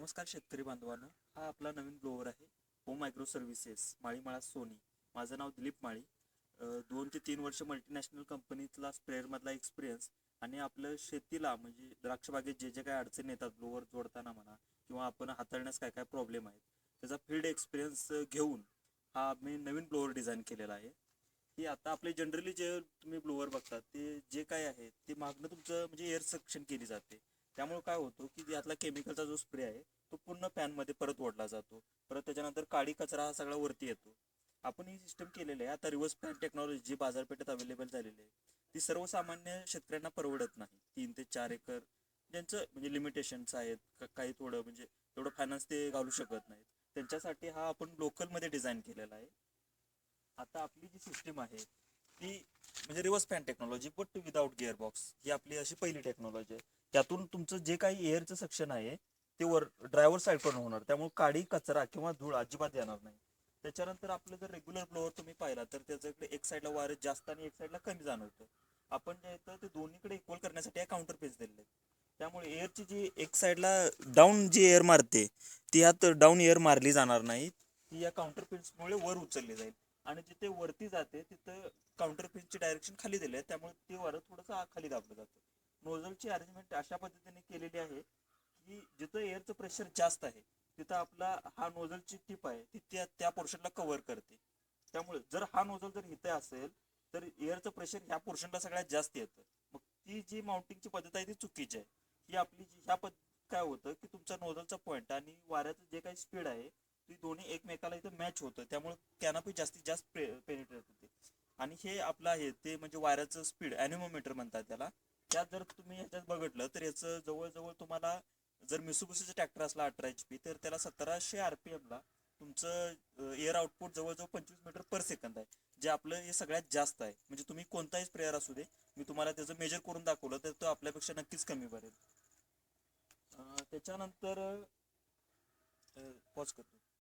नमस्कार शेतकरी बांधवांनो, हा आपला नवीन ब्लोअर आहे. होम मायक्रो सर्व्हिसेस माळीमाळा सोनी. माझं नाव दिलीप माळी. 2 ते 3 वर्ष मल्टीनॅशनल कंपनीतला स्प्रेअरमधला एक्सपिरियन्स आणि आपलं शेतीला म्हणजे द्राक्ष बागेत जे जे काही अडचणी येतात ब्लोअर जोडताना म्हणा किंवा आपण हाताळण्यास काय काय प्रॉब्लेम आहेत त्याचा फील्ड एक्सपिरियन्स घेऊन हा मी नवीन ब्लोअर डिझाईन केलेला आहे. की आता आपले जनरली जे तुम्ही ब्लोअर बघतात ते जे काय आहे ते मागणं तुमचं म्हणजे एअर सक्शन केली जाते. त्यामुळे काय होतं की यातला केमिकलचा जो स्प्रे आहे तो पूर्ण पॅनमध्ये परत ओढला जातो. परत त्याच्यानंतर काडी कचरा हा सगळा वरती येतो. आपण ही सिस्टम केलेली आहे आता रिव्हर्स पॅन टेक्नॉलॉजी जी बाजारपेठेत अवेलेबल झालेली आहे ती सर्वसामान्य शेतकऱ्यांना परवडत नाही. 3 ते 4 एकर ज्यांचं म्हणजे लिमिटेशन्स आहेत काही थोडं म्हणजे तेवढं फायनान्स ते घालू शकत नाहीत त्यांच्यासाठी हा आपण लोकलमध्ये डिझाईन केलेला आहे. आता आपली जी सिस्टीम आहे ती म्हणजे reverse fan technology but without gearbox ही आपली अशी पहिली टेक्नॉलॉजी आहे. त्यातून तुमचं जे काही एअरचं सक्शन आहे ते वर ड्रायव्हर साईडकडून होणार त्यामुळे काडी कचरा किंवा धूळ अजिबात येणार नाही. त्याच्यानंतर आपलं जर रेग्युलर ब्लोअर तुम्ही पाहिला तर त्याच्याकडे एक साईडला वायर जास्त आणि एक साईडला कमी जाणवतं. आपण जे येतं ते दोन्हीकडे इक्वल करण्यासाठी या काउंटर पेज दिलेले आहे. त्यामुळे एअरची जी एक साईडला डाऊन जी एअर मारते ती यात डाऊन एअर मारली जाणार नाही. ती या काउंटर पेजमुळे वर उचलली जाईल आणि जिथे वरती जाते तिथं काउंटर पेजची डायरेक्शन खाली दिली आहे त्यामुळे ते वारं थोडंसं खाली दाबलं जातं. नोझलची अरेंजमेंट अशा पद्धतीने केलेली आहे की जिथं एअरचं प्रेशर जास्त आहे तिथं आपला हा नोझलची टिप आहे ती त्या पोर्शनला कव्हर करते. त्यामुळे जर हा नोझल जर इथे असेल तर एअरचं प्रेशर ह्या पोर्शनला सगळ्यात जास्त येतं. मग ती जी माउंटिंगची पद्धत आहे ती चुकीची आहे. ही आपली जी ह्या काय होतं की तुमचा नोझलचा पॉईंट आणि वाऱ्याचं जे काही स्पीड आहे ती दोन्ही एकमेकाला इथं मॅच होतं त्यामुळे कॅनॉपी जास्तीत जास्त पेनिट्रेट होते. आणि हे आपलं आहे ते म्हणजे वाऱ्याचं स्पीड ॲनिमोमीटर म्हणतात त्याला. त्यात जर तुम्ही ह्याच्यात बघितलं तर याचं जवळजवळ तुम्हाला जर मिसुबिशीचं ट्रॅक्टर असला 18 HP तर त्याला 1700 RPM ला तुमचं एअर आउटपुट जवळजवळ 25 मीटर पर सेकंद आहे. जे आपलं हे सगळ्यात जास्त आहे. म्हणजे तुम्ही कोणताही स्प्रेअर असू दे मी तुम्हाला त्याचं मेजर करून दाखवलं तर तो आपल्यापेक्षा नक्कीच कमी भरेल. त्याच्यानंतर पॉज करतो.